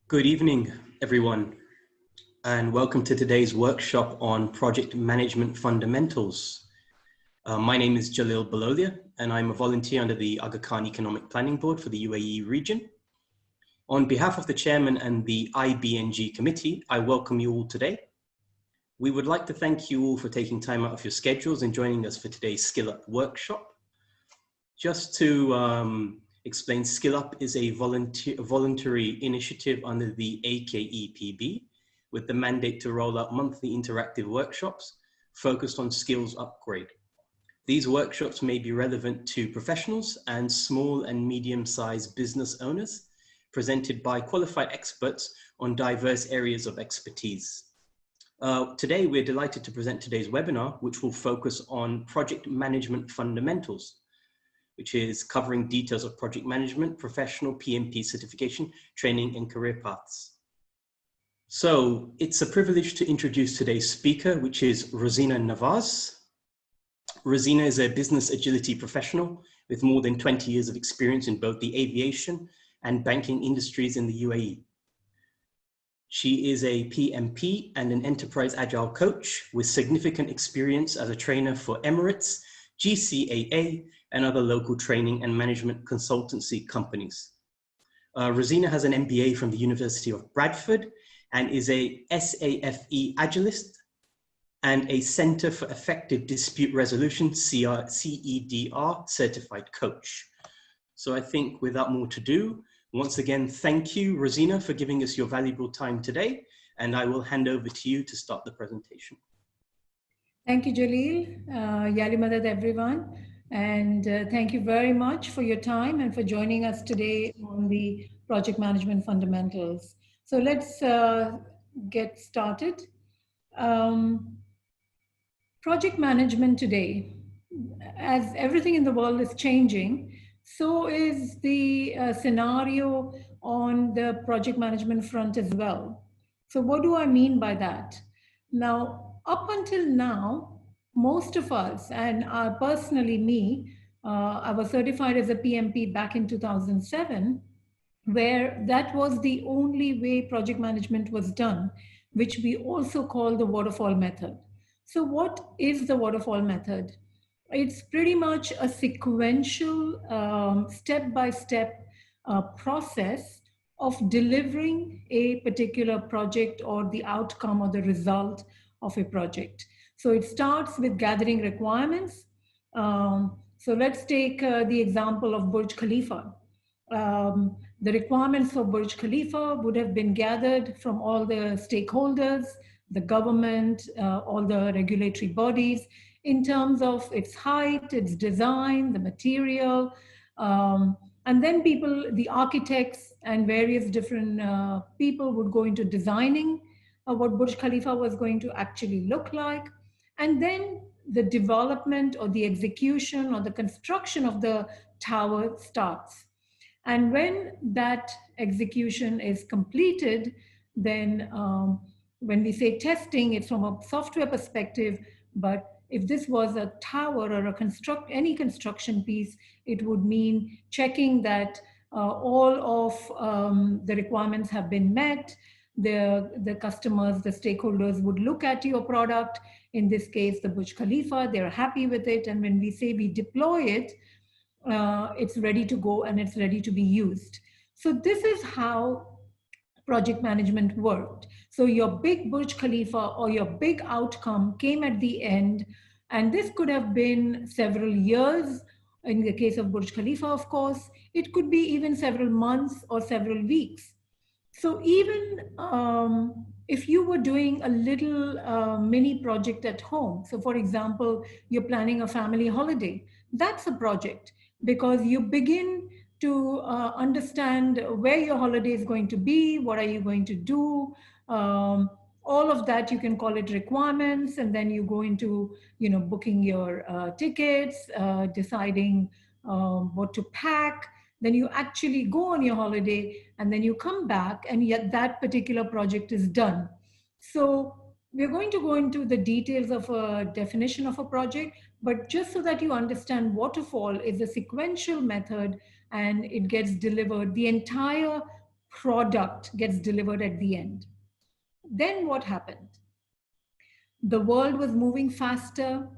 Good evening, everyone, and welcome to today's workshop on project management fundamentals. My name is Jalil Balolia, and I'm a volunteer under the Aga Khan Economic Planning Board for the UAE region. On behalf of the chairman and the IBNG committee, I welcome you all today. We would like to thank you all for taking time out of your schedules and joining us for today's SkillUp workshop. Just to explain, SkillUp is a voluntary initiative under the AKEPB with the mandate to roll out monthly interactive workshops focused on skills upgrade. These workshops may be relevant to professionals and small and medium-sized business owners, presented by qualified experts on diverse areas of expertise. Today, we're delighted to present today's webinar, which will focus on project management fundamentals, which is covering details of project management, professional PMP certification, training, and career paths. So it's a privilege to introduce today's speaker, which is Rosina Navaz. Rosina is a business agility professional with more than 20 years of experience in both the aviation and banking industries in the UAE. She is a PMP and an enterprise agile coach with significant experience as a trainer for Emirates, GCAA, and other local training and management consultancy companies. Rosina has an MBA from the University of Bradford and is a SAFE Agilist and a Center for Effective Dispute Resolution, CEDR certified coach. So I think without more to do, once again, thank you, Rosina, for giving us your valuable time today, and I will hand over to you to start the presentation. Thank you, Jalil. Yali Madad, everyone. And thank you very much for your time and for joining us today on the project management fundamentals. So let's get started. Project management today, as everything in the world is changing, so is the scenario on the project management front as well. So what do I mean by that? Now, up until now, most of us, and personally me, I was certified as a PMP back in 2007, where that was the only way project management was done, which we also call the waterfall method. So what is the waterfall method? It's pretty much a sequential, step-by-step process of delivering a particular project or the outcome or the result of a project. So it starts with gathering requirements. So let's take the example of Burj Khalifa. The requirements for Burj Khalifa would have been gathered from all the stakeholders, the government, all the regulatory bodies, in terms of its height, its design, the material, and then people, the architects and various different people would go into designing what Burj Khalifa was going to actually look like. And then the development or the execution or the construction of the tower starts. And when that execution is completed, then when we say testing, it's from a software perspective, but if this was a tower or any construction piece, it would mean checking that all of the requirements have been met. The customers, the stakeholders would look at your product, in this case, the Burj Khalifa, they're happy with it. And when we say we deploy it, it's ready to go and it's ready to be used. So this is how project management worked. So your big Burj Khalifa or your big outcome came at the end, and this could have been several years. In the case of Burj Khalifa, of course, it could be even several months or several weeks. So even if you were doing a little mini project at home, so for example, you're planning a family holiday, that's a project, because you begin to understand where your holiday is going to be, what are you going to do, all of that. You can call it requirements, and then you go into booking your tickets, deciding what to pack. Then you actually go on your holiday, and then you come back, and yet that particular project is done. So we're going to go into the details of a definition of a project, but just so that you understand, waterfall is a sequential method, and it gets delivered. The entire product gets delivered at the end. Then what happened? The world was moving faster.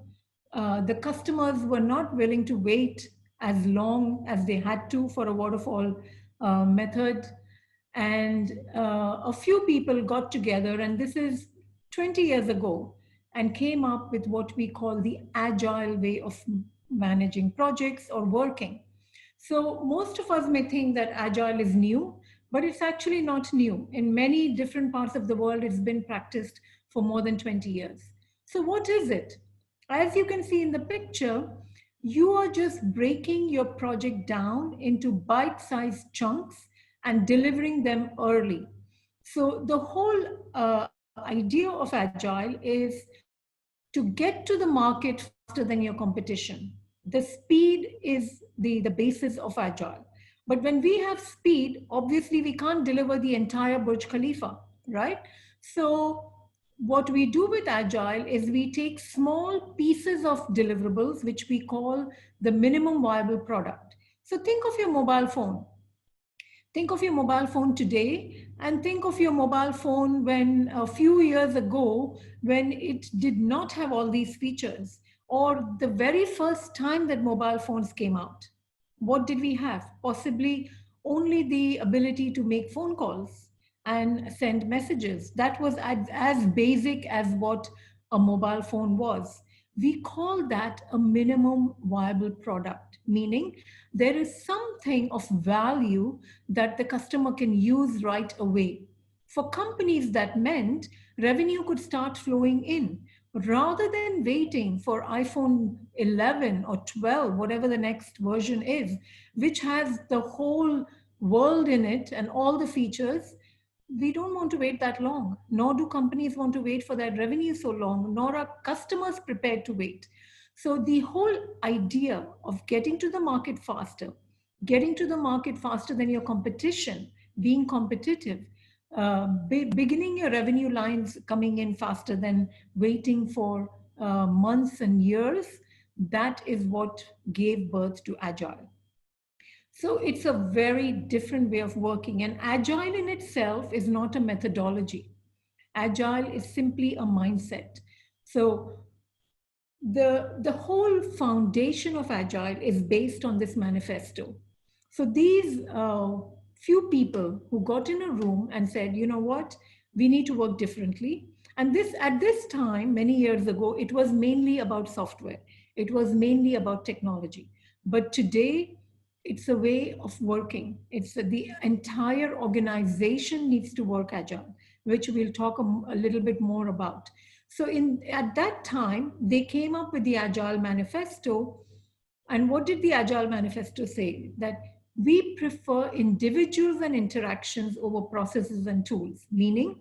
The customers were not willing to wait as long as they had to for a waterfall method. And a few people got together, and this is 20 years ago, and came up with what we call the agile way of managing projects or working. So most of us may think that agile is new, but it's actually not new. In many different parts of the world, it's been practiced for more than 20 years. So what is it? As you can see in the picture, you are just breaking your project down into bite-sized chunks and delivering them early. So the whole idea of Agile is to get to the market faster than your competition. The speed is the basis of Agile. But when we have speed, obviously we can't deliver the entire Burj Khalifa, right? So what we do with Agile is we take small pieces of deliverables, which we call the minimum viable product. So think of your mobile phone. Think of your mobile phone today and think of your mobile phone when a few years ago, when it did not have all these features, or the very first time that mobile phones came out. What did we have? Possibly only the ability to make phone calls and send messages. That was as basic as what a mobile phone was. We call that a minimum viable product, meaning there is something of value that the customer can use right away. For companies, that meant revenue could start flowing in rather than waiting for iPhone 11 or 12, whatever the next version is, which has the whole world in it and all the features. We don't want to wait that long, nor do companies want to wait for that revenue so long, nor are customers prepared to wait. So the whole idea of getting to the market faster, than your competition, being competitive, beginning your revenue lines coming in faster than waiting for months and years, that is what gave birth to Agile. So it's a very different way of working. And Agile in itself is not a methodology. Agile is simply a mindset. So the whole foundation of Agile is based on this manifesto. So these few people who got in a room and said, you know what, we need to work differently. And this, at this time, many years ago, it was mainly about software. It was mainly about technology. But today, it's a way of working. It's the entire organization needs to work Agile, which we'll talk a little bit more about. So at that time, they came up with the Agile Manifesto. And what did the Agile Manifesto say? That we prefer individuals and interactions over processes and tools, meaning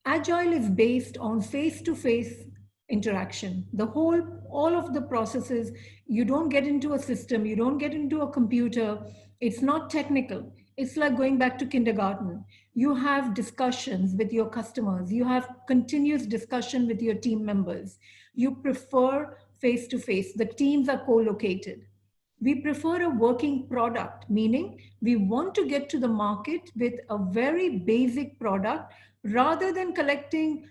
Agile is based on face-to-face interaction. All of the processes, you don't get into a system, you don't get into a computer. It's not technical. It's like going back to kindergarten. You have discussions with your customers. You have continuous discussion with your team members. You prefer face-to-face. The teams are co-located. We prefer a working product, meaning we want to get to the market with a very basic product rather than collecting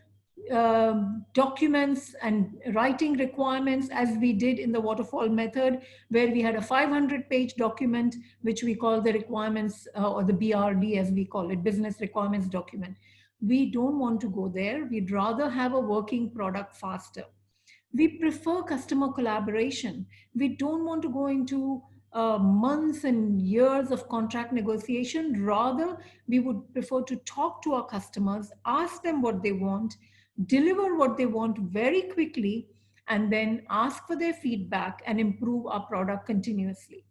documents and writing requirements as we did in the waterfall method, where we had a 500-page document, which we call the requirements or the BRD as we call it, business requirements document. We don't want to go there. We'd rather have a working product faster. We prefer customer collaboration. We don't want to go into months and years of contract negotiation. Rather, we would prefer to talk to our customers, ask them what they want, deliver what they want very quickly, and then ask for their feedback and improve our product continuously.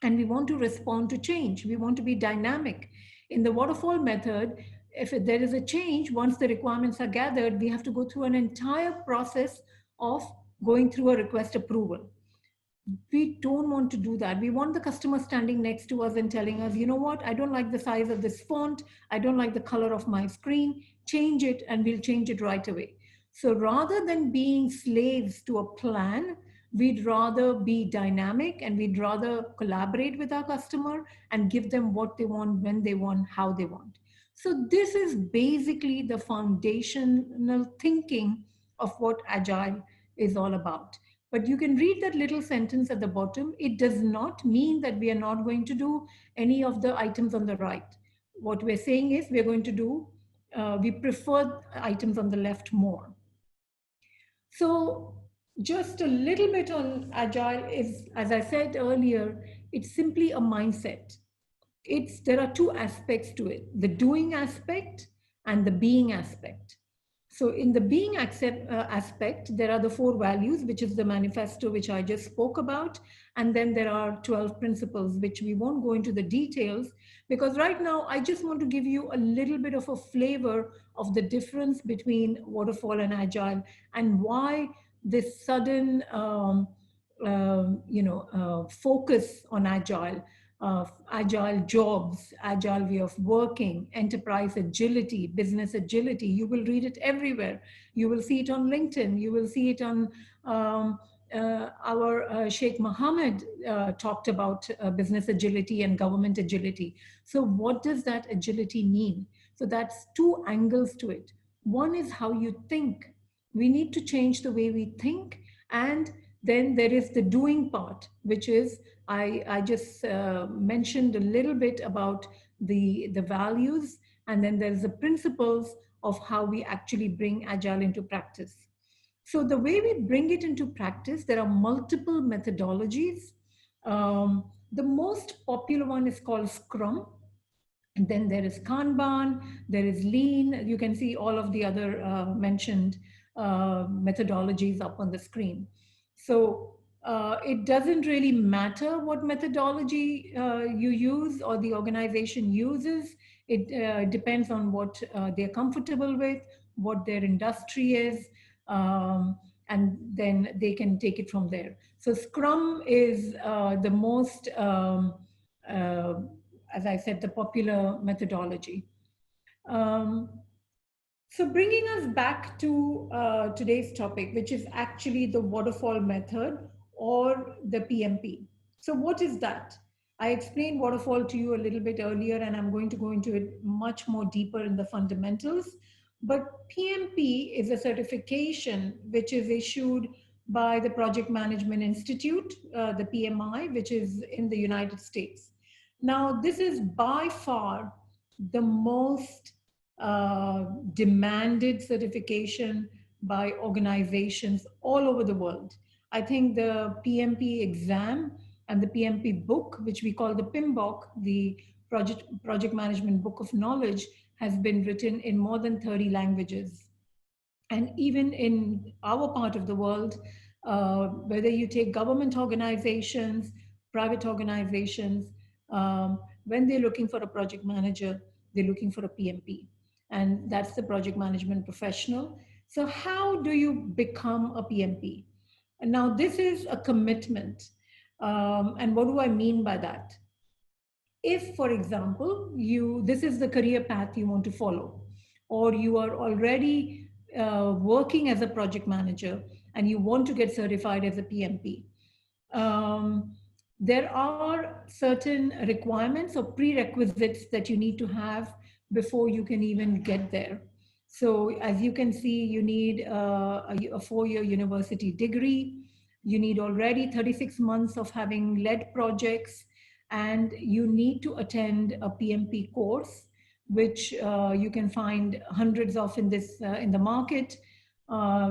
And we want to respond to change. We want to be dynamic. In the waterfall method, if there is a change, once the requirements are gathered, we have to go through an entire process of going through a request approval. We don't want to do that. We want the customer standing next to us and telling us, you know what, I don't like the size of this font. I don't like the color of my screen. Change it, and we'll change it right away. So rather than being slaves to a plan, We'd rather be dynamic, and we'd rather collaborate with our customer and give them what they want, when they want, how they want. So this is basically the foundational thinking of what Agile is all about. But you can read that little sentence at the bottom. It does not mean that we are not going to do any of the items on the right. What we're saying is we're going to do, we prefer items on the left more. So just a little bit on Agile is, as I said earlier, it's simply a mindset. There are two aspects to it, the doing aspect and the being aspect. So in the being aspect, there are the 4 values, which is the manifesto, which I just spoke about. And then there are 12 principles, which we won't go into the details, because right now I just want to give you a little bit of a flavor of the difference between waterfall and Agile, and why this sudden focus on Agile jobs, Agile way of working, enterprise agility, business agility. You will read it everywhere. You will see it on LinkedIn. You will see it on our Sheikh Mohammed talked about business agility and government agility. So what does that agility mean? So that's 2 angles to it. One is how you think. We need to change the way we think. And then there is the doing part, which is, I just mentioned a little bit about the values, and then there's the principles of how we actually bring Agile into practice. So the way we bring it into practice, there are multiple methodologies. The most popular one is called Scrum. And then there is Kanban, there is Lean. You can see all of the other mentioned methodologies up on the screen. So it doesn't really matter what methodology you use or the organization uses. It depends on what they're comfortable with, what their industry is, and then they can take it from there. So Scrum is the most, as I said, the popular methodology. So bringing us back to today's topic, which is actually the waterfall method or the PMP. So what is that? I explained waterfall to you a little bit earlier, and I'm going to go into it much more deeper in the fundamentals. But PMP is a certification which is issued by the Project Management Institute, the PMI, which is in the United States. Now, this is by far the most demanded certification by organizations all over the world. I think the PMP exam and the PMP book, which we call the PMBOK, the Project Management Book of Knowledge, has been written in more than 30 languages. And even in our part of the world, whether you take government organizations, private organizations, when they're looking for a project manager, they're looking for a PMP. And that's the project management professional. So how do you become a PMP? And now this is a commitment. And what do I mean by that? If, for example, this is the career path you want to follow, or you are already working as a project manager and you want to get certified as a PMP, there are certain requirements or prerequisites that you need to have before you can even get there. So as you can see, you need a 4-year university degree. You need already 36 months of having led projects, and you need to attend a PMP course, which you can find hundreds of in the market,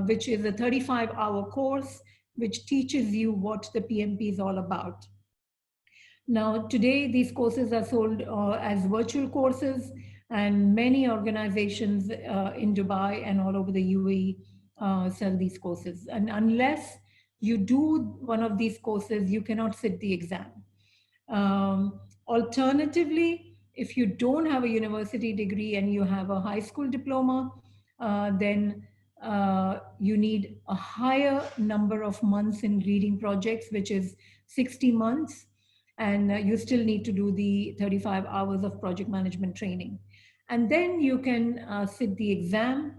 which is a 35-hour course, which teaches you what the PMP is all about. Now, today, these courses are sold as virtual courses, and many organizations in Dubai and all over the UAE sell these courses. And unless you do one of these courses, you cannot sit the exam. Alternatively, if you don't have a university degree and you have a high school diploma, then you need a higher number of months in leading projects, which is 60 months. And you still need to do the 35 hours of project management training. And then you can sit the exam.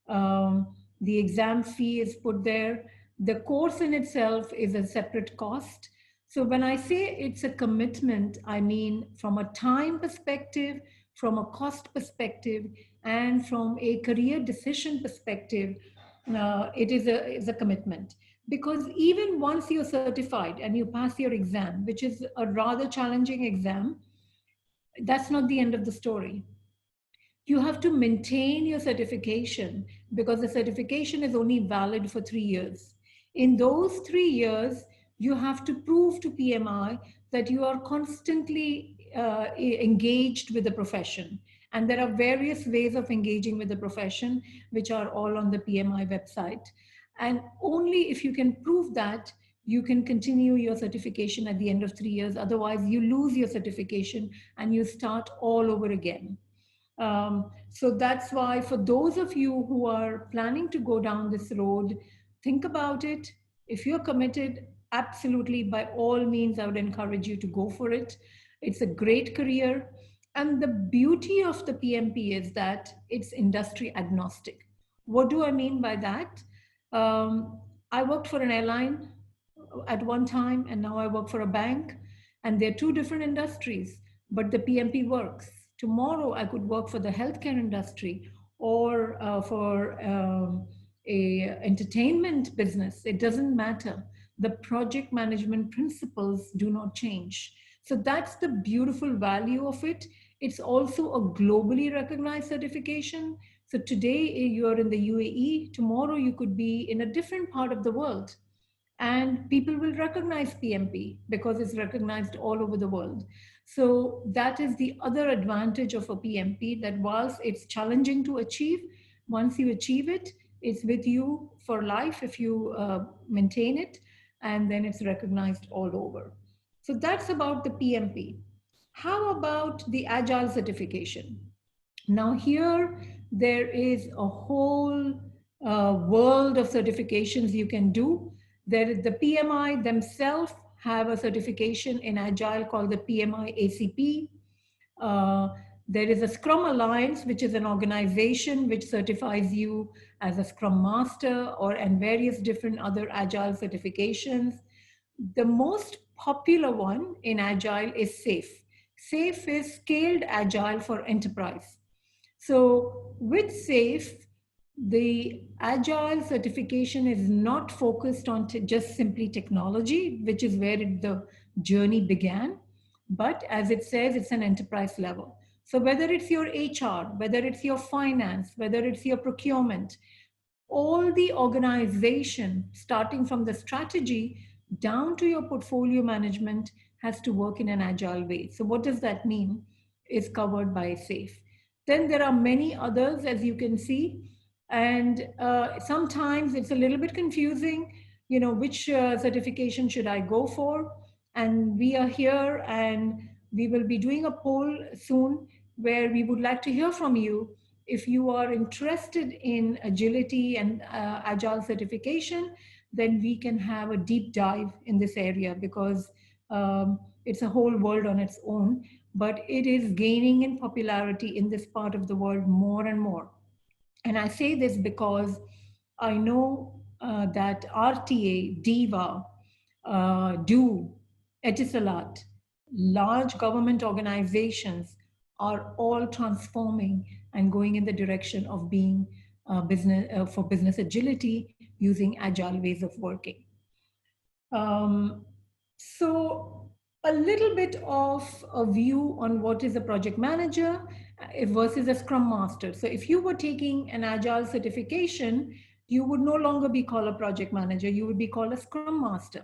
The exam fee is put there. The course in itself is a separate cost. So when I say it's a commitment, I mean from a time perspective, from a cost perspective, and from a career decision perspective, it is a commitment. Because even once you're certified and you pass your exam, which is a rather challenging exam, that's not the end of the story. You have to maintain your certification because the certification is only valid for 3 years. In those 3 years, you have to prove to PMI that you are constantly engaged with the profession. And there are various ways of engaging with the profession, which are all on the PMI website. And only if you can prove that, you can continue your certification at the end of 3 years. Otherwise, you lose your certification and you start all over again. So that's why for those of you who are planning to go down this road, think about it. If you're committed, absolutely, by all means, I would encourage you to go for it. It's a great career. And the beauty of the PMP is that it's industry agnostic. What do I mean by that? I worked for an airline at one time, and now I work for a bank, and they're two different industries, but the PMP works. Tomorrow, I could work for the healthcare industry or for a entertainment business. It doesn't matter. The project management principles do not change. So that's the beautiful value of it. It's also a globally recognized certification. So today you're in the UAE, tomorrow you could be in a different part of the world. And people will recognize PMP because it's recognized all over the world. So that is the other advantage of a PMP, that whilst it's challenging to achieve, once you achieve it, it's with you for life if you maintain it, and then it's recognized all over. So that's about the PMP. How about the Agile certification? Now here, there is a whole world of certifications you can do. The PMI themselves have a certification in Agile called the PMI ACP. There is a Scrum Alliance, which is an organization which certifies you as a Scrum Master and various different other Agile certifications. The most popular one in Agile is SAFE. SAFE is Scaled Agile for Enterprise. So with SAFE, the Agile certification is not focused on just simply technology, which is where the journey began, but as it says, it's an enterprise level. So whether it's your HR, whether it's your finance, whether it's your procurement, all the organization, starting from the strategy down to your portfolio management, has to work in an agile way. So what does that mean? Is covered by SAFE. Then there are many others, as you can see, and sometimes it's a little bit confusing, which certification should I go for? And we are here, and we will be doing a poll soon where we would like to hear from you. If you are interested in agility and agile certification, then we can have a deep dive in this area, because it's a whole world on its own, but it is gaining in popularity in this part of the world more and more. And I say this because I know that RTA, DEVA, DO, Etisalat, large government organizations are all transforming and going in the direction of being for business agility using agile ways of working. So a little bit of a view on what is a project manager versus a scrum master. So if you were taking an agile certification, you would no longer be called a project manager, you would be called a scrum master.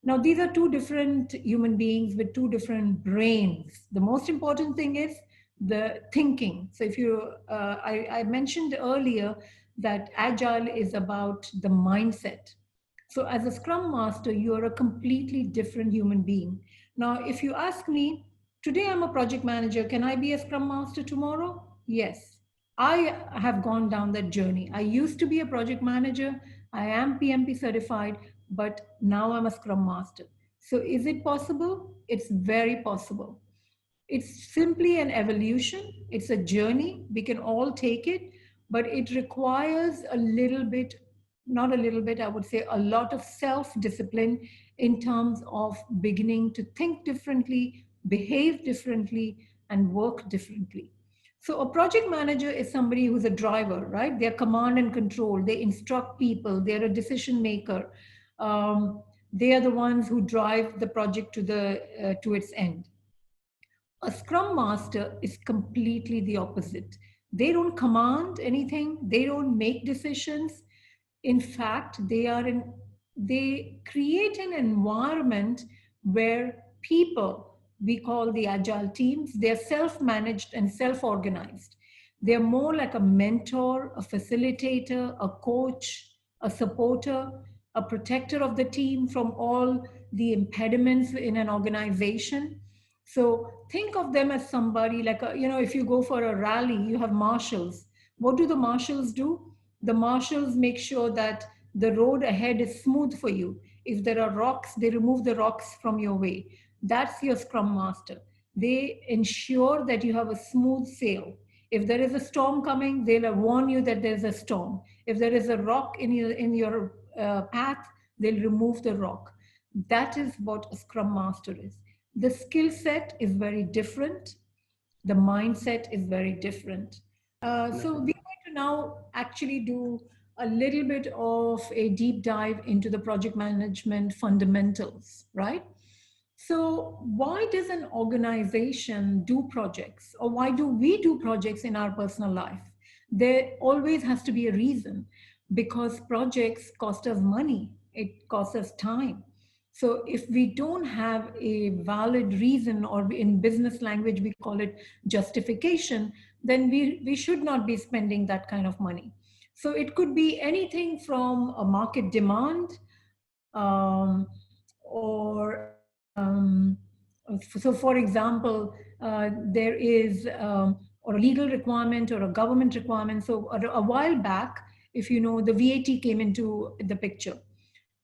Now, these are two different human beings with two different brains. The most important thing is the thinking. So if you, I mentioned earlier that agile is about the mindset. So as a scrum master, you are a completely different human being. Now, if you ask me, today I'm a project manager, can I be a scrum master tomorrow? Yes. I have gone down that journey. I used to be a project manager. I am PMP certified, but now I'm a scrum master. So is it possible? It's very possible. It's simply an evolution. It's a journey. We can all take it, but it requires a little bit not a little bit, I would say a lot of self-discipline in terms of beginning to think differently, behave differently, and work differently. So a project manager is somebody who's a driver, right? They're command and control. They instruct people. They're a decision maker. They are the ones who drive the project to its end. A scrum master is completely the opposite. They don't command anything. They don't make decisions. In fact, they create an environment where people, we call the agile teams, they're self-managed and self-organized. They're more like a mentor, a facilitator, a coach, a supporter, a protector of the team from all the impediments in an organization. So think of them as somebody like, if you go for a rally, you have marshals. What do the marshals do? The marshals make sure that the road ahead is smooth for you. If there are rocks, they remove the rocks from your way. That's your scrum master. They ensure that you have a smooth sail. If there is a storm coming, they'll warn you that there's a storm. If there is a rock in your path, they'll remove the rock. That is what a scrum master is. The skill set is very different. The mindset is very different. So we're going to now actually do a little bit of a deep dive into the project management fundamentals, right? So why does an organization do projects, or why do we do projects in our personal life? There always has to be a reason, because projects cost us money, it costs us time. So if we don't have a valid reason, or in business language, we call it justification, then we should not be spending that kind of money. So it could be anything from a market demand, so for example, there is or a legal requirement or a government requirement. So a while back, if you know, the VAT came into the picture.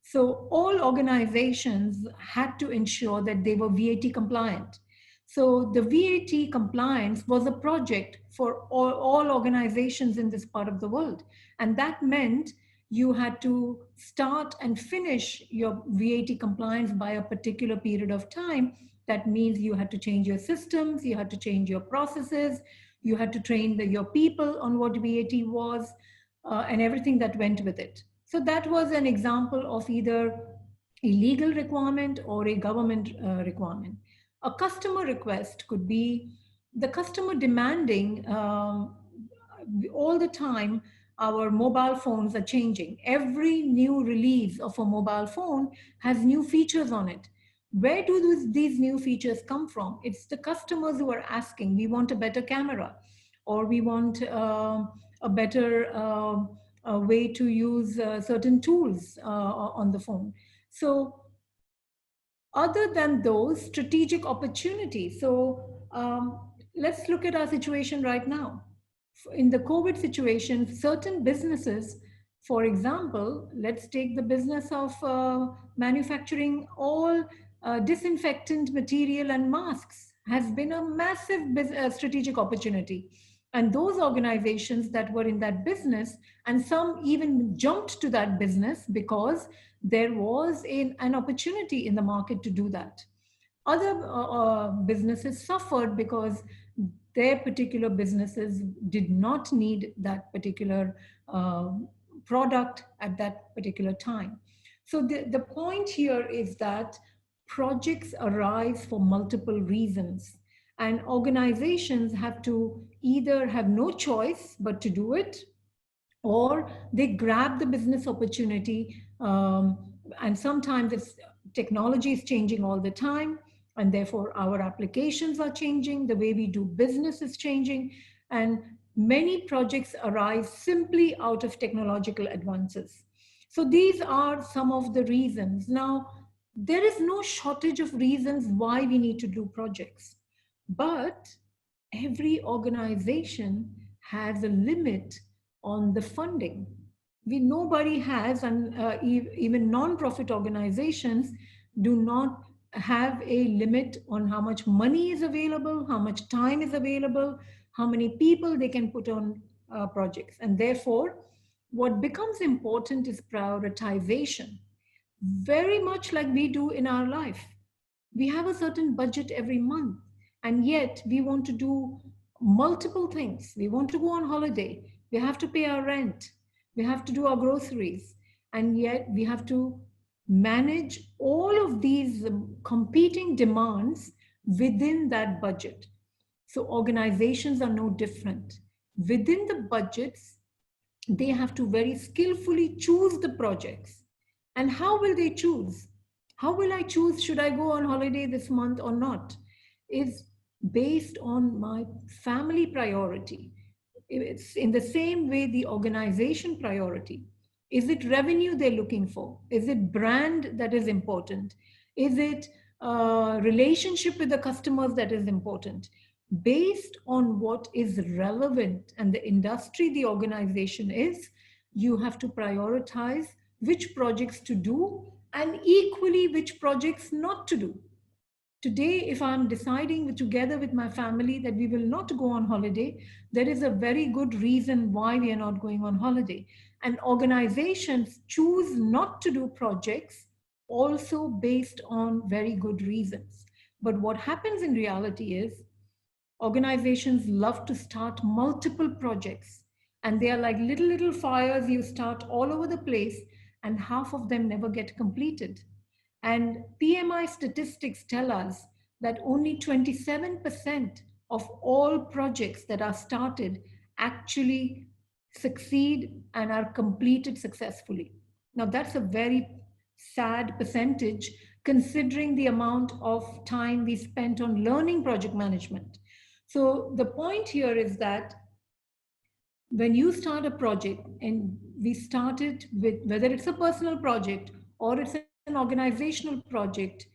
So all organizations had to ensure that they were VAT compliant. So the VAT compliance was a project for all organizations in this part of the world. And that meant you had to start and finish your VAT compliance by a particular period of time. That means you had to change your systems, you had to change your processes, you had to train your people on what VAT was, and everything that went with it. So that was an example of either a legal requirement or a government requirement. A customer request could be the customer demanding all the time. Our mobile phones are changing. Every new release of a mobile phone has new features on it. Where do these new features come from? It's the customers who are asking, we want a better camera, or we want a better way to use certain tools on the phone. So other than those strategic opportunities, so let's look at our situation right now. In the COVID situation, certain businesses, for example, let's take the business of manufacturing all disinfectant material and masks, has been a massive strategic opportunity. And those organizations that were in that business, and some even jumped to that business because there was an opportunity in the market to do that. Other businesses suffered because their particular businesses did not need that particular product at that particular time. So the point here is that projects arise for multiple reasons, and organizations have to either have no choice but to do it, or they grab the business opportunity. And sometimes technology is changing all the time, and therefore our applications are changing, the way we do business is changing, and many projects arise simply out of technological advances. So these are some of the reasons. Now, there is no shortage of reasons why we need to do projects, but every organization has a limit on the funding. Nobody has, and even non-profit organizations do not have a limit on how much money is available, how much time is available, how many people they can put on projects. And therefore, what becomes important is prioritization, very much like we do in our life. We have a certain budget every month, and yet we want to do multiple things. We want to go on holiday, we have to pay our rent, we have to do our groceries, and yet we have to manage all of these competing demands within that budget. So organizations are no different. Within the budgets, they have to very skillfully choose the projects. And how will they choose? How will I choose, should I go on holiday this month or not? Is based on my family priority. It's in the same way the organization priority. Is it revenue they're looking for? Is it brand that is important? Is it relationship with the customers that is important? Based on what is relevant and the industry the organization is, you have to prioritize which projects to do and equally which projects not to do. Today, if I'm deciding together with my family that we will not go on holiday, there is a very good reason why we are not going on holiday. And organizations choose not to do projects also based on very good reasons. But what happens in reality is organizations love to start multiple projects, and they are like little fires you start all over the place, and half of them never get completed. And PMI statistics tell us that only 27% of all projects that are started actually succeed and are completed successfully. Now, that's a very sad percentage considering the amount of time we spent on learning project management. So the point here is that when you start a project, and we started with whether it's a personal project or it's an organizational project,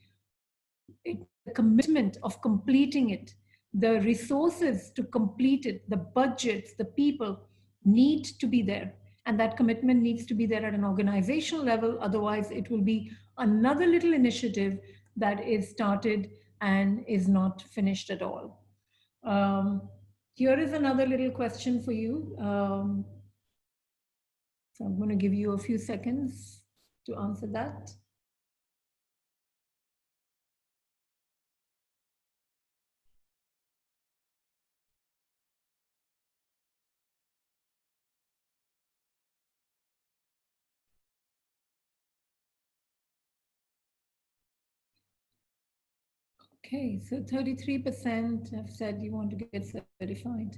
the commitment of completing it, the resources to complete it, the budgets, the people need to be there. And that commitment needs to be there at an organizational level. Otherwise, it will be another little initiative that is started and is not finished at all. Here is another little question for you. So I'm going to give you a few seconds to answer that. Okay, so 33% have said you want to get certified.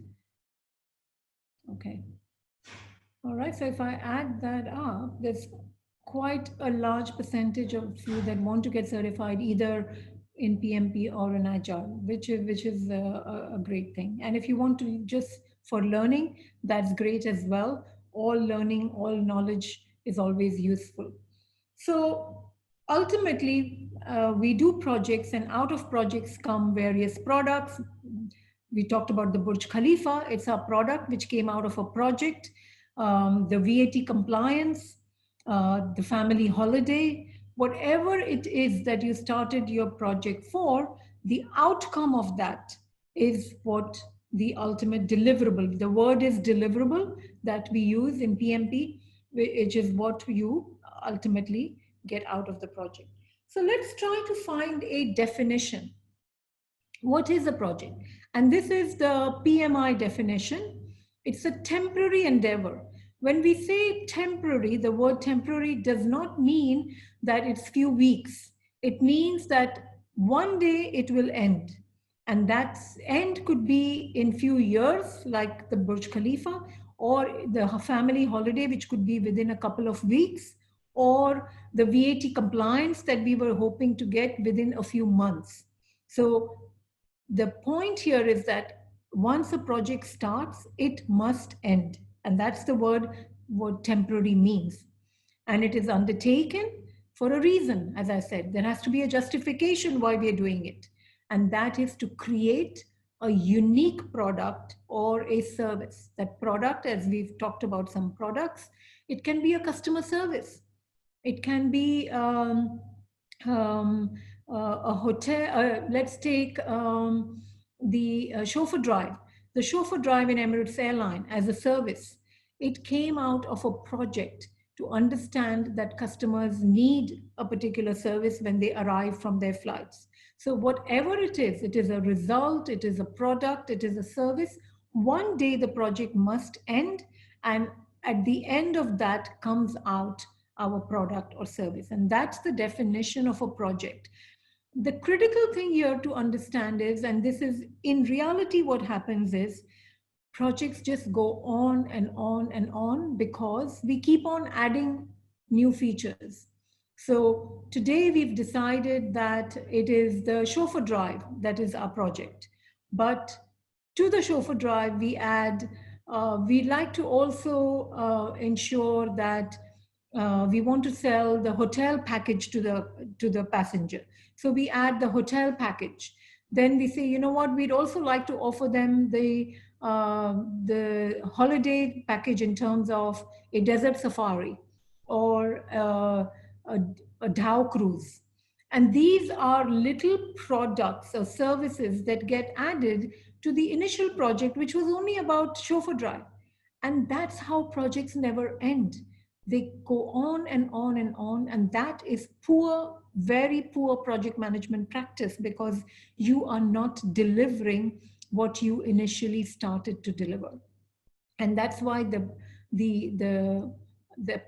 Okay. All right, so if I add that up, there's quite a large percentage of you that want to get certified either in PMP or in Agile, which is a great thing. And if you want to just for learning, that's great as well. All learning, all knowledge is always useful. So ultimately, we do projects, and out of projects come various products. We talked about the Burj Khalifa. It's a product which came out of a project. The VAT compliance, the family holiday, whatever it is that you started your project for, the outcome of that is what the ultimate deliverable. The word is deliverable that we use in PMP, which is what you ultimately get out of the project. So let's try to find a definition. What is a project? And this is the PMI definition. It's a temporary endeavor. When we say temporary, the word temporary does not mean that it's few weeks. It means that one day it will end. And that end could be in few years, like the Burj Khalifa, or the family holiday, which could be within a couple of weeks, or the VAT compliance that we were hoping to get within a few months. So the point here is that once a project starts, it must end. And that's the word what temporary means. And it is undertaken for a reason, as I said. There has to be a justification why we are doing it. And that is to create a unique product or a service. That product, as we've talked about some products, it can be a customer service. It can be a hotel. Let's take the chauffeur drive. The chauffeur drive in Emirates Airline as a service It came out of a project to understand that customers need a particular service when they arrive from their flights. So whatever it is a result, it is a product, it is a service, one day the project must end, and at the end of that comes out our product or service. And that's the definition of a project. The critical thing here to understand is, and this is in reality what happens is, projects just go on and on and on because we keep on adding new features. So today we've decided that it is the chauffeur drive that is our project. But to the chauffeur drive, we add, we like to also ensure that we want to sell the hotel package to the passenger. So we add the hotel package. Then we say, you know what, we'd also like to offer them the holiday package in terms of a desert safari or a Dow cruise. And these are little products or services that get added to the initial project, which was only about chauffeur drive. And that's how projects never end. They go on and on and on. And that is poor, very poor project management practice, because you are not delivering what you initially started to deliver. And that's why the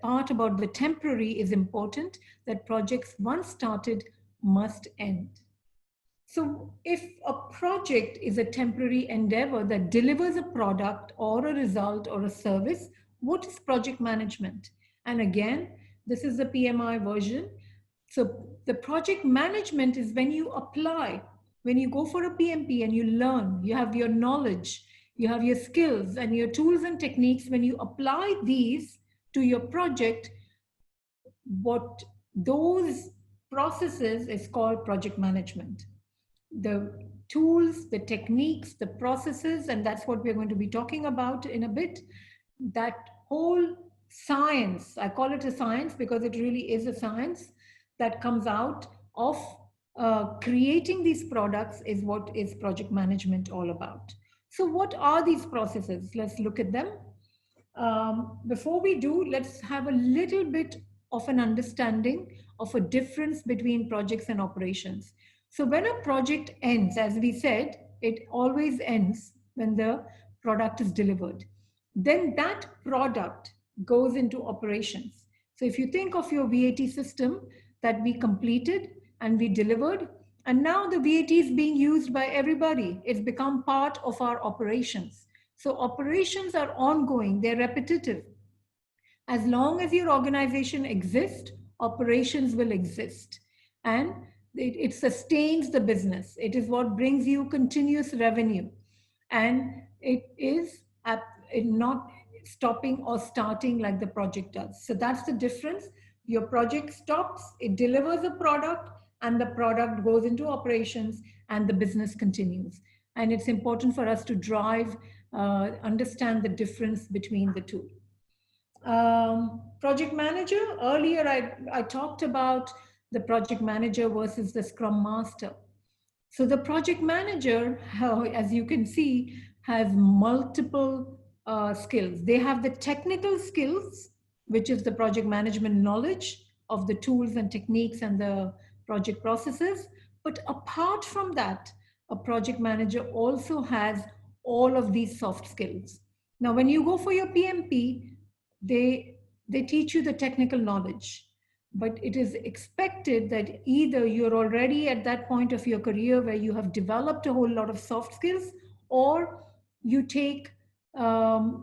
part about the temporary is important, that projects once started must end. So if a project is a temporary endeavor that delivers a product or a result or a service, what is project management? And again, this is the PMI version. So the project management is when you apply, when you go for a PMP and you learn, you have your knowledge, you have your skills and your tools and techniques. When you apply these to your project, what those processes is called project management. The tools, the techniques, the processes, and that's what we're going to be talking about in a bit. That whole science, I call it a science because it really is a science that comes out of creating these products, is what is project management all about. So what are these processes? Let's look at them. Before we do, let's have a little bit of an understanding of a difference between projects and operations. So when a project ends, as we said, it always ends when the product is delivered. Then that product goes into operations. So if you think of your VAT system that we completed and we delivered, and now the VAT is being used by everybody, it's become part of our operations. So operations are ongoing, they're repetitive. As long as your organization exists, operations will exist. And it sustains the business. It is what brings you continuous revenue. And it is not stopping or starting like the project does. So that's the difference. Your project stops, it delivers a product, and the product goes into operations and the business continues. And it's important for us to understand the difference between the two. Project manager, earlier I talked about the project manager versus the Scrum Master. So the project manager, as you can see, has multiple skills. They have the technical skills, which is the project management knowledge of the tools and techniques and the project processes. But apart from that, a project manager also has all of these soft skills. Now, when you go for your PMP, they teach you the technical knowledge, but it is expected that either you're already at that point of your career where you have developed a whole lot of soft skills, or you take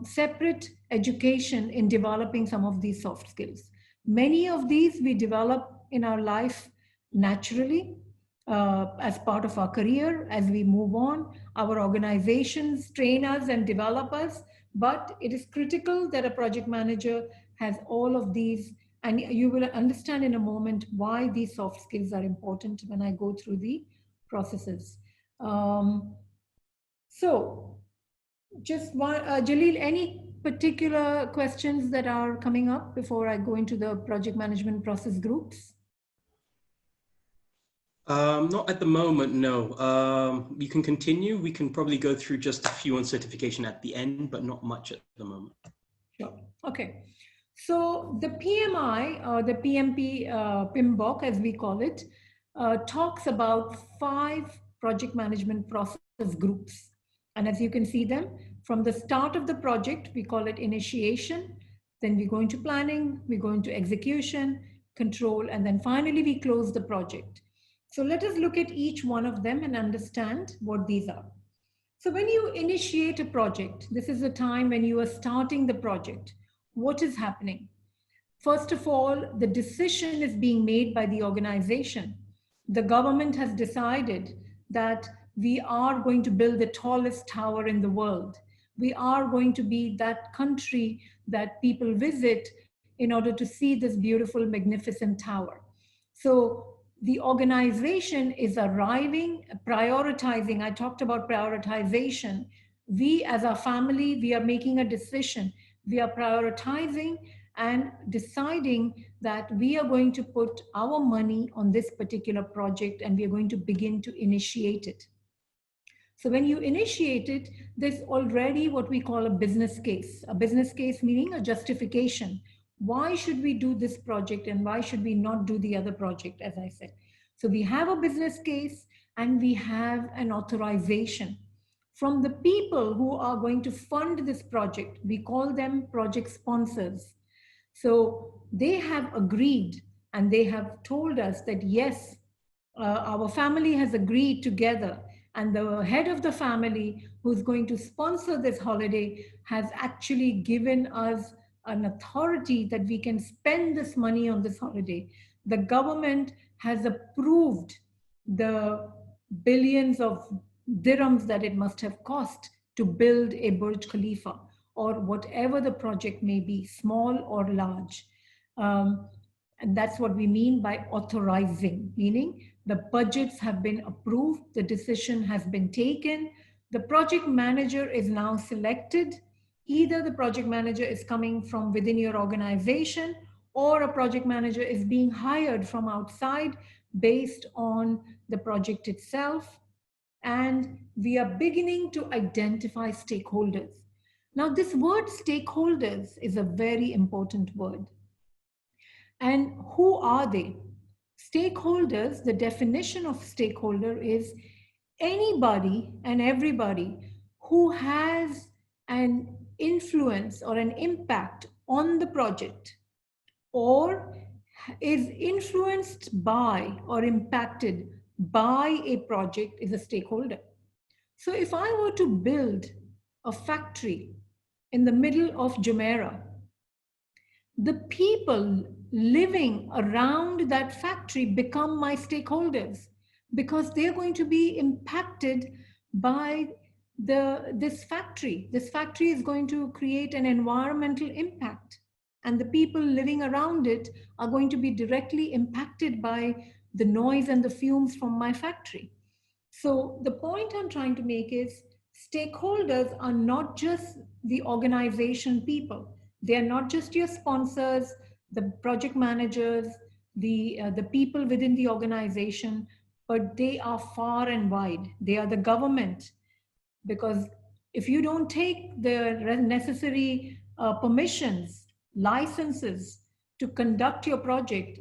separate education in developing some of these soft skills. Many of these we develop in our life naturally as part of our career. As we move on, our organizations train us and develop us, but it is critical that a project manager has all of these, and you will understand in a moment why these soft skills are important when I go through the processes. So just one, Jalil, any particular questions that are coming up before I go into the project management process groups? Not at the moment, no. You can continue. We can probably go through just a few on certification at the end, but not much at the moment. Sure. Okay. So the PMI, or the PMP, PMBOK as we call it, talks about 5 project management process groups. And as you can see them, from the start of the project, we call it initiation, then we go into planning, we go into execution, control, and then finally we close the project. So let us look at each one of them and understand what these are. So when you initiate a project, this is the time when you are starting the project. What is happening? First of all, the decision is being made by the organization. The government has decided that we are going to build the tallest tower in the world. We are going to be that country that people visit in order to see this beautiful, magnificent tower. So the organization is arriving, prioritizing. I talked about prioritization. We, as a family, we are making a decision. We are prioritizing and deciding that we are going to put our money on this particular project and we are going to begin to initiate it. So when you initiate it, there's already what we call a business case. A business case meaning a justification. Why should we do this project and why should we not do the other project, as I said? So we have a business case and we have an authorization from the people who are going to fund this project. We call them project sponsors. So they have agreed and they have told us that yes, our family has agreed together, and the head of the family who's going to sponsor this holiday has actually given us an authority that we can spend this money on this holiday. The government has approved the billions of dirhams that it must have cost to build a Burj Khalifa or whatever the project may be, small or large. And that's what we mean by authorizing, meaning the budgets have been approved, the decision has been taken, the project manager is now selected. Either the project manager is coming from within your organization or a project manager is being hired from outside based on the project itself. And we are beginning to identify stakeholders. Now, this word stakeholders is a very important word. And who are they? Stakeholders, the definition of stakeholder is anybody and everybody who has an influence or an impact on the project or is influenced by or impacted by a project is a stakeholder. So if I were to build a factory in the middle of Jumeirah, the people living around that factory become my stakeholders because they're going to be impacted by this factory. This factory is going to create an environmental impact, and the people living around it are going to be directly impacted by the noise and the fumes from my factory. So the point I'm trying to make is stakeholders are not just the organization people. They are not just your sponsors, the project managers, the people within the organization, but they are far and wide. They are the government, because if you don't take the necessary permissions, licenses to conduct your project,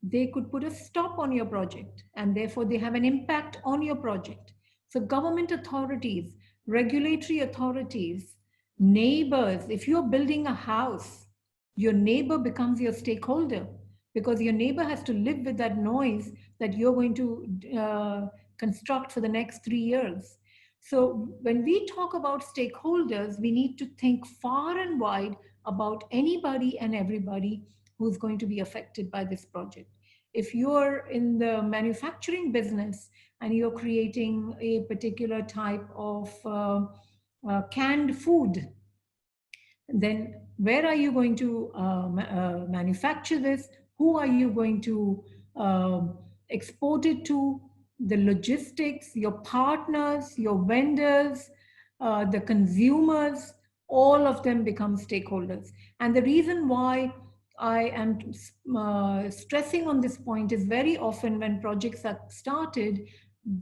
they could put a stop on your project, and therefore they have an impact on your project. So government authorities, regulatory authorities, neighbors, if you're building a house, your neighbor becomes your stakeholder because your neighbor has to live with that noise that you're going to construct for the next 3 years. So when we talk about stakeholders, we need to think far and wide about anybody and everybody who's going to be affected by this project. If you're in the manufacturing business and you're creating a particular type of canned food, then where are you going to manufacture this? Who are you going to export it to? The logistics, your partners, your vendors, the consumers, all of them become stakeholders. And the reason why I am stressing on this point is very often when projects are started,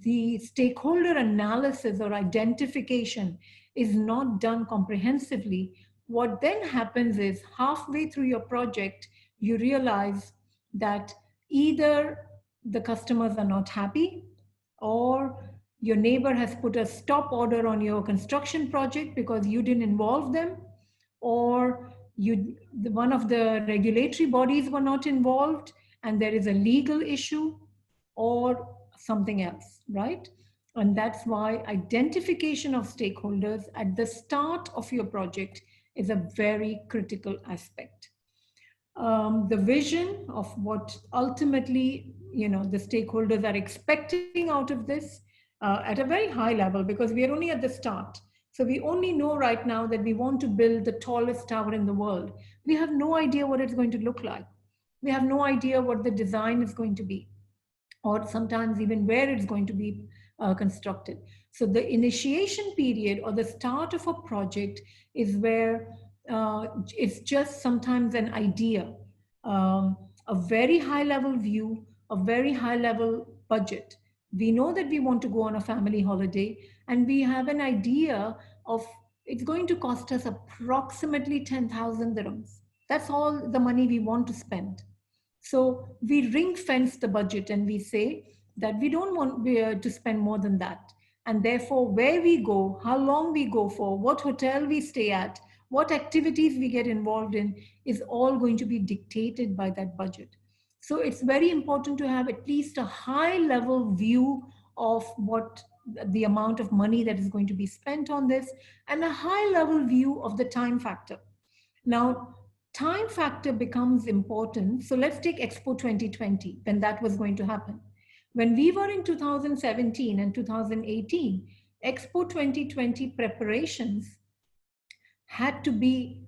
the stakeholder analysis or identification is not done comprehensively. What then happens is halfway through your project, you realize that either the customers are not happy, or your neighbor has put a stop order on your construction project because you didn't involve them, or one of the regulatory bodies were not involved and there is a legal issue, or something else, right? And that's why identification of stakeholders at the start of your project is a very critical aspect. The vision of what ultimately, the stakeholders are expecting out of this, at a very high level, because we are only at the start. So we only know right now that we want to build the tallest tower in the world. We have no idea what it's going to look like. We have no idea what the design is going to be, or sometimes even where it's going to be constructed. So the initiation period or the start of a project is where it's just sometimes an idea, a very high level view, a very high level budget. We know that we want to go on a family holiday, and we have an idea of it's going to cost us approximately 10,000 dirhams. That's all the money we want to spend. So we ring fence the budget and we say that we don't want to spend more than that. And therefore, where we go, how long we go for, what hotel we stay at, what activities we get involved in is all going to be dictated by that budget. So it's very important to have at least a high level view of what the amount of money that is going to be spent on this, and a high level view of the time factor. Now, time factor becomes important. So let's take Expo 2020, when that was going to happen. When we were in 2017 and 2018, Expo 2020 preparations had to be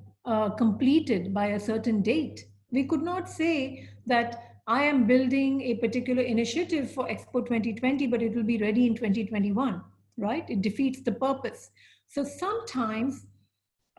completed by a certain date. We could not say that I am building a particular initiative for Expo 2020, but it will be ready in 2021, right? It defeats the purpose. So sometimes,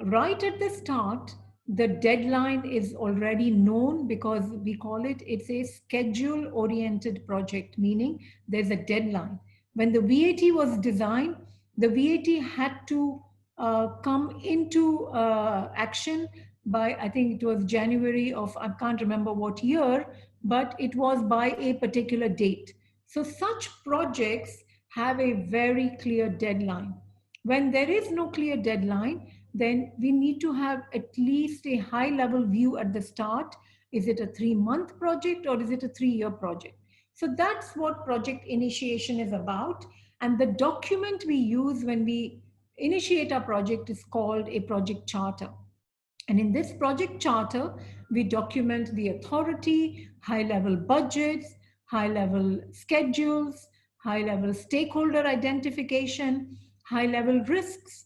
right at the start, the deadline is already known, because we call it's a schedule oriented project, meaning there's a deadline. When the VAT was designed, the VAT had to come into action by, I think it was January of, I can't remember what year, but it was by a particular date. So such projects have a very clear deadline. When there is no clear deadline, then we need to have at least a high level view at the start. Is it a 3-month project or is it a 3-year project? So that's what project initiation is about. And the document we use when we initiate our project is called a project charter. And in this project charter, we document the authority, high level budgets, high level schedules, high level stakeholder identification, high level risks.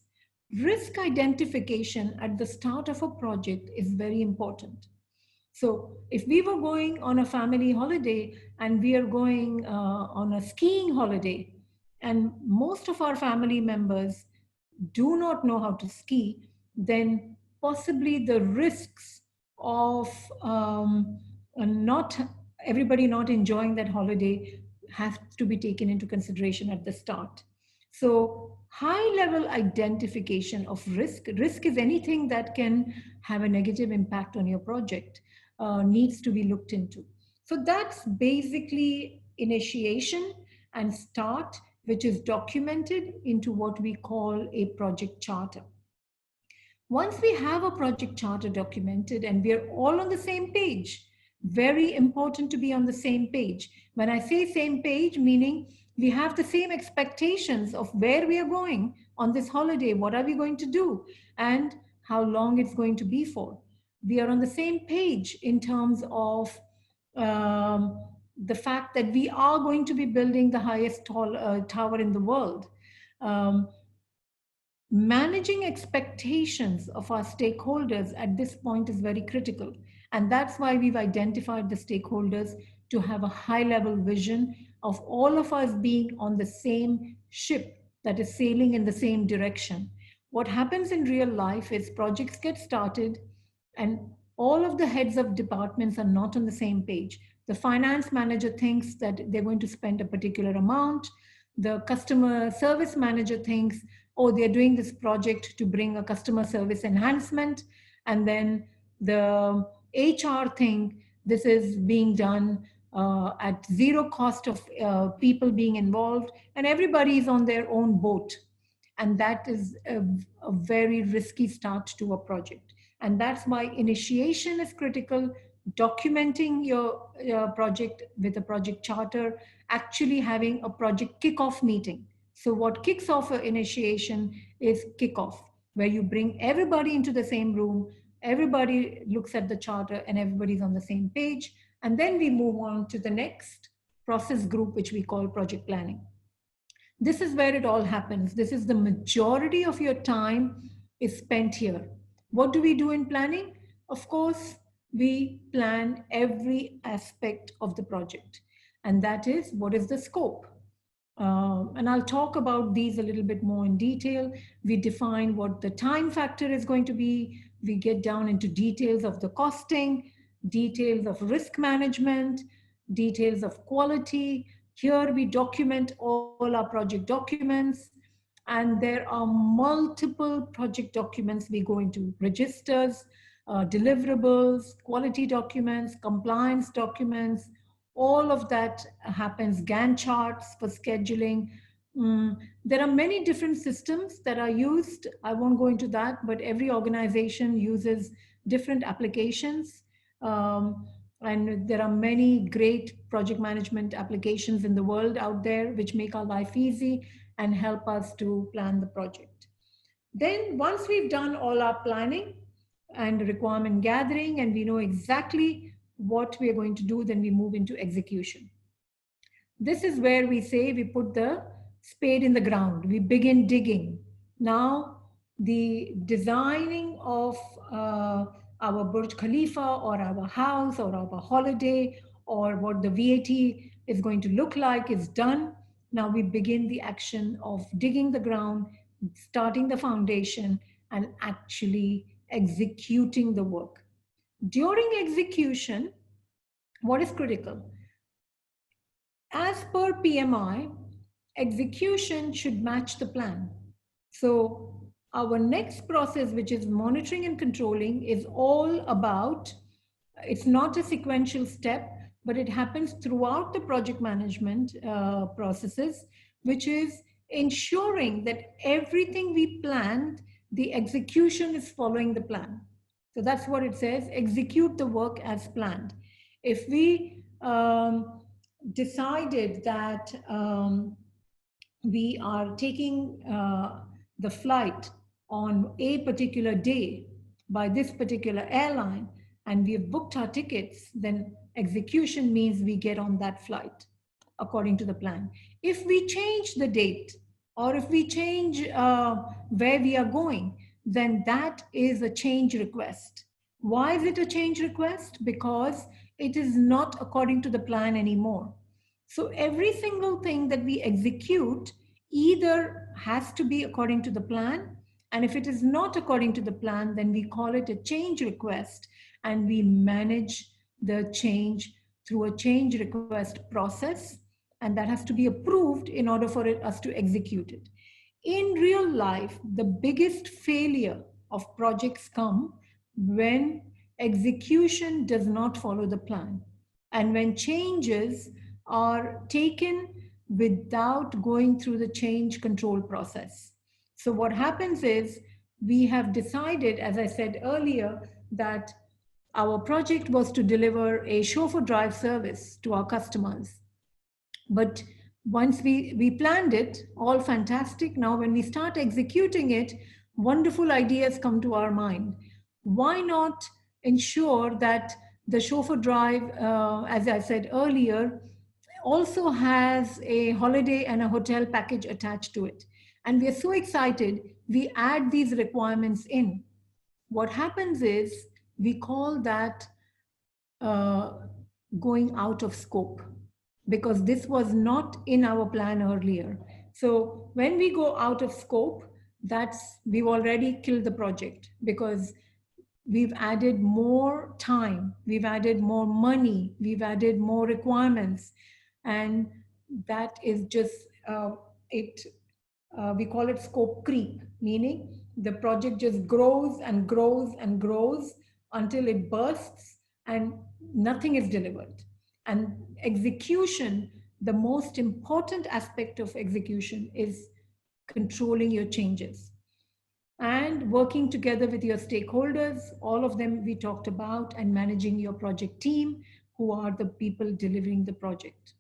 Risk identification at the start of a project is very important. So if we were going on a family holiday and we are going on a skiing holiday, and most of our family members do not know how to ski, then possibly the risks of not everybody not enjoying that holiday have to be taken into consideration at the start. So high level identification of risk. Risk is anything that can have a negative impact on your project, needs to be looked into. So that's basically initiation and start, which is documented into what we call a project charter. Once we have a project charter documented and we are all on the same page, very important to be on the same page. When I say same page, meaning we have the same expectations of where we are going on this holiday, what are we going to do, and how long it's going to be for. We are on the same page in terms of the fact that we are going to be building the highest tower in the world. Managing expectations of our stakeholders at this point is very critical. And that's why we've identified the stakeholders to have a high level vision of all of us being on the same ship that is sailing in the same direction. What happens in real life is projects get started and all of the heads of departments are not on the same page. The finance manager thinks that they're going to spend a particular amount. The customer service manager thinks, oh, they're doing this project to bring a customer service enhancement, and then the HR thing, this is being done at zero cost of people being involved, and everybody is on their own boat. And that is a very risky start to a project. And that's why initiation is critical, documenting your project with a project charter, actually having a project kickoff meeting. So what kicks off an initiation is kickoff, where you bring everybody into the same room, everybody looks at the charter, and everybody's on the same page. And then we move on to the next process group, which we call project planning. This is where it all happens. This is the majority of your time is spent here. What do we do in planning? Of course, we plan every aspect of the project. And that is, what is the scope? And I'll talk about these a little bit more in detail. We define what the time factor is going to be. We get down into details of the costing, details of risk management, details of quality. Here we document all our project documents, and there are multiple project documents. We go into registers, deliverables, quality documents, compliance documents. All of that happens. Gantt charts for scheduling. There are many different systems that are used. I won't go into that, but every organization uses different applications. And there are many great project management applications in the world out there which make our life easy and help us to plan the project. Then once we've done all our planning and requirement gathering, and we know exactly what we are going to do, then we move into execution. This is where we say we put the spade in the ground. We begin digging. Now, the designing of our Burj Khalifa or our house or our holiday or what the VAT is going to look like is done. Now we begin the action of digging the ground, starting the foundation, and actually executing the work. During execution, what is critical? As per PMI, execution should match the plan. So our next process, which is monitoring and controlling, is all about, it's not a sequential step, but it happens throughout the project management processes, which is ensuring that everything we planned, the execution is following the plan. So that's what it says, execute the work as planned. If we decided that we are taking the flight on a particular day by this particular airline, and we have booked our tickets, then execution means we get on that flight according to the plan. If we change the date, or if we change where we are going, then that is a change request. Why is it a change request? Because it is not according to the plan anymore. So every single thing that we execute either has to be according to the plan, and if it is not according to the plan, then we call it a change request, and we manage the change through a change request process, and that has to be approved in order for us to execute it. In real life, the biggest failure of projects come when execution does not follow the plan, and when changes are taken without going through the change control process. So what happens is, we have decided, as I said earlier, that our project was to deliver a chauffeur drive service to our customers. But once we planned it, all fantastic. Now when we start executing it, wonderful ideas come to our mind. Why not ensure that the chauffeur drive, as I said earlier, also has a holiday and a hotel package attached to it? And we are so excited, we add these requirements in. What happens is, we call that going out of scope, because this was not in our plan earlier. So when we go out of scope, we've already killed the project, because we've added more time, we've added more money, we've added more requirements, and that is just, it we call it scope creep, meaning the project just grows and grows and grows until it bursts and nothing is delivered. And execution, the most important aspect of execution is controlling your changes and working together with your stakeholders, all of them we talked about, and managing your project team, who are the people delivering the project.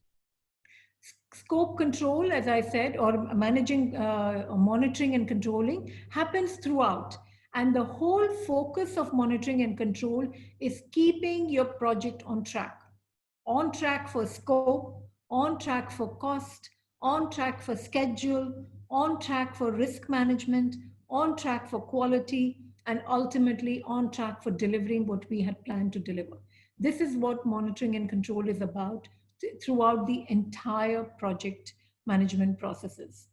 Scope control, as I said, or managing, or monitoring and controlling happens throughout. And the whole focus of monitoring and control is keeping your project on track for scope, on track for cost, on track for schedule, on track for risk management, on track for quality, and ultimately on track for delivering what we had planned to deliver. This is what monitoring and control is about throughout the entire project management processes.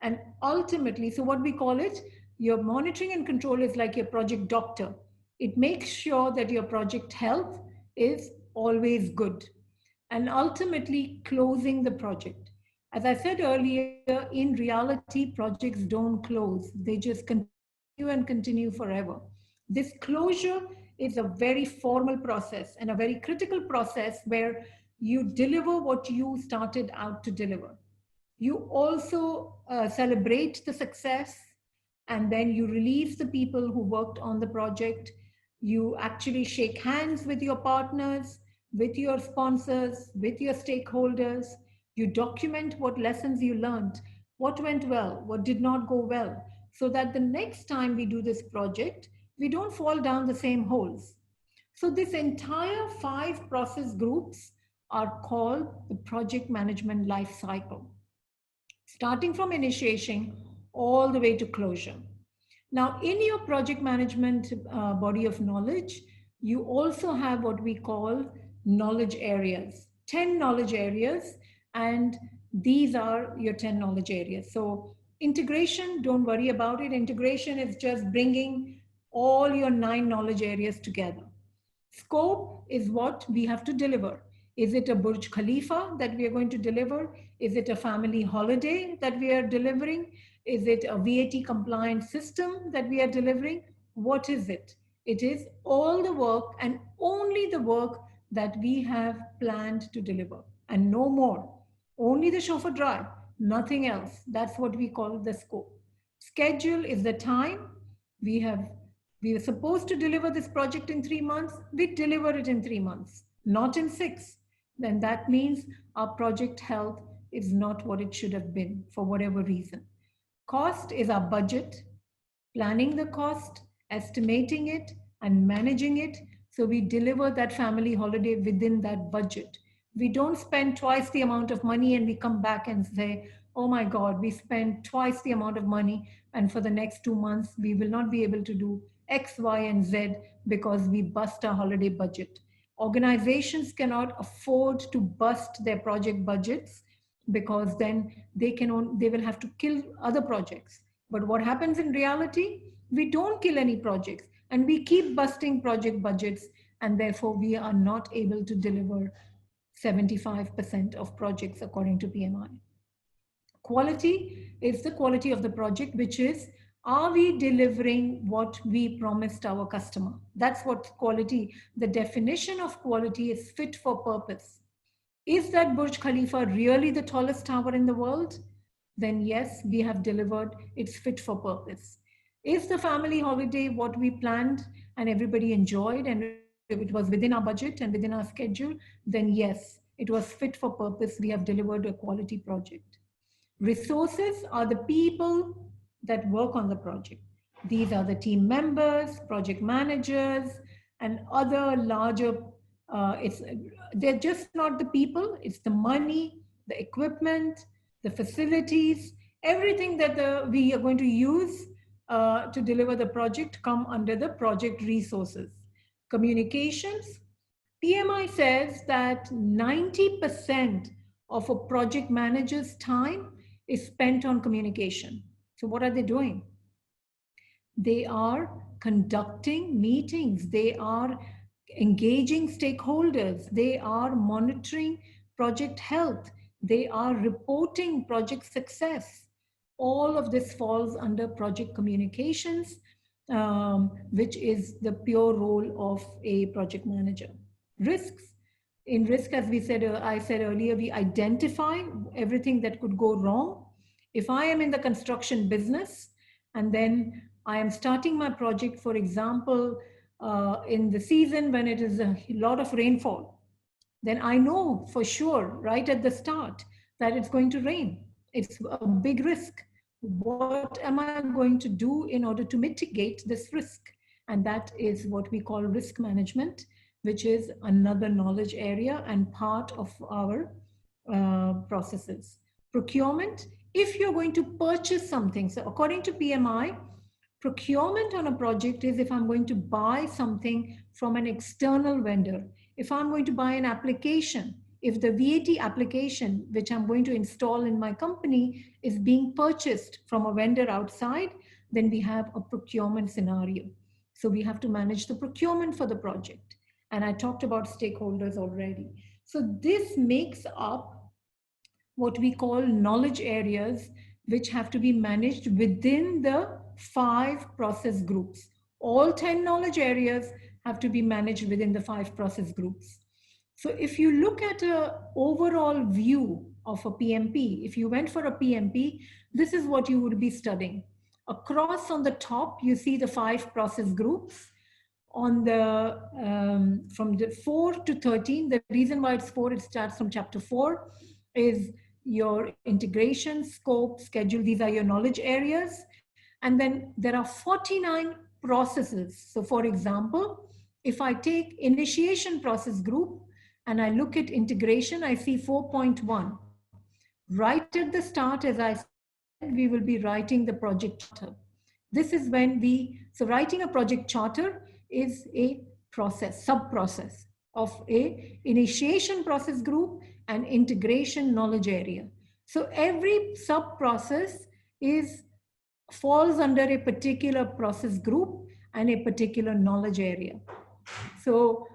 And ultimately, so what we call it, your monitoring and control is like your project doctor. It makes sure that your project health is always good, and ultimately closing the project. As I said earlier, in reality, projects don't close, they just continue and continue forever. This closure is a very formal process and a very critical process where you deliver what you started out to deliver. You also celebrate the success, and then you release the people who worked on the project. You actually shake hands with your partners, with your sponsors, with your stakeholders. You document what lessons you learned, what went well, what did not go well, so that the next time we do this project, we don't fall down the same holes. So this entire 5 process groups are called the project management life cycle, starting from initiation all the way to closure. Now, in your project management body of knowledge, you also have what we call knowledge areas, 10 knowledge areas, and these are your 10 knowledge areas. So integration, don't worry about it. Integration is just bringing all your 9 knowledge areas together. Scope is what we have to deliver. Is it a Burj Khalifa that we are going to deliver? Is it a family holiday that we are delivering? Is it a VAT compliant system that we are delivering? What is it? It is all the work and only the work that we have planned to deliver, and no more. Only the chauffeur drive, nothing else. That's what we call the scope. Schedule is the time. We have we were supposed to deliver this project in 3 months. We deliver it in 3 months, not in 6. Then that means our project health is not what it should have been for whatever reason. Cost is our budget, planning the cost, estimating it, and managing it so we deliver that family holiday within that budget. We don't spend twice the amount of money and we come back and say, oh my God, we spent twice the amount of money, and for the next 2 months, we will not be able to do X, Y, and Z because we bust our holiday budget. Organizations cannot afford to bust their project budgets because then they will have to kill other projects. But what happens in reality? We don't kill any projects and we keep busting project budgets, and therefore we are not able to deliver 75% of projects according to PMI. Quality is the quality of the project, which is, are we delivering what we promised our customer? That's what quality, the definition of quality is fit for purpose. Is that Burj Khalifa really the tallest tower in the world? Then yes, we have delivered, it's fit for purpose. Is the family holiday what we planned and everybody enjoyed and it was within our budget and within our schedule? Then yes, it was fit for purpose. We have delivered a quality project. Resources are the people that work on the project. These are the team members, project managers, and other larger, they're just not the people, it's the money, the equipment, the facilities, everything that we are going to use to deliver the project come under the project resources. Communications, PMI says that 90% of a project manager's time is spent on communication. So what are they doing? They are conducting meetings. They are engaging stakeholders. They are monitoring project health. They are reporting project success. All of this falls under project communications, which is the pure role of a project manager. Risks. In risk, as I said earlier, we identify everything that could go wrong. If I am in the construction business and then I am starting my project, for example, in the season when it is a lot of rainfall, then I know for sure right at the start that it's going to rain. It's a big risk. What am I going to do in order to mitigate this risk? And that is what we call risk management, which is another knowledge area and part of our processes. Procurement, if you're going to purchase something, so according to PMI, procurement on a project is if I'm going to buy something from an external vendor, if I'm going to buy an application, if the VAT application, which I'm going to install in my company, is being purchased from a vendor outside, then we have a procurement scenario. So we have to manage the procurement for the project. And I talked about stakeholders already. So this makes up what we call knowledge areas, which have to be managed within the 5 process groups. All 10 knowledge areas have to be managed within the 5 process groups. So if you look at an overall view of a PMP, if you went for a PMP, this is what you would be studying. Across on the top, you see the 5 process groups. On the from the 4 to 13, the reason why it's 4, it starts from chapter 4, is your integration, scope, schedule. These are your knowledge areas. And then there are 49 processes. So for example, if I take initiation process group and I look at integration, I see 4.1. Right at the start, as I said, we will be writing the project charter. This is when so writing a project charter is a process, sub-process of a initiation process group and integration knowledge area. So every sub-process falls under a particular process group and a particular knowledge area. So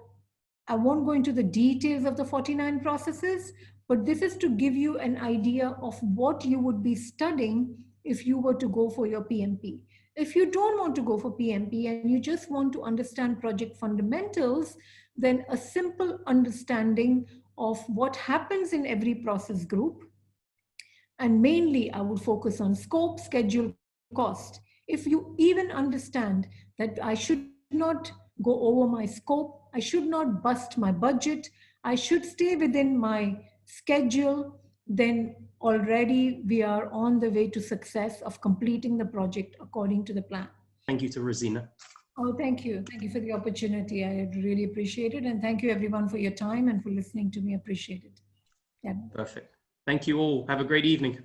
I won't go into the details of the 49 processes, but this is to give you an idea of what you would be studying if you were to go for your PMP. If you don't want to go for PMP and you just want to understand project fundamentals, then a simple understanding of what happens in every process group. And mainly I would focus on scope, schedule, cost. If you even understand that I should not go over my scope, I should not bust my budget, I should stay within my schedule, then already we are on the way to success of completing the project according to the plan. Thank you to Rosina. Oh, thank you. Thank you for the opportunity. I really appreciate it. And thank you everyone for your time and for listening to me. Appreciate it. Yeah. Perfect. Thank you all. Have a great evening.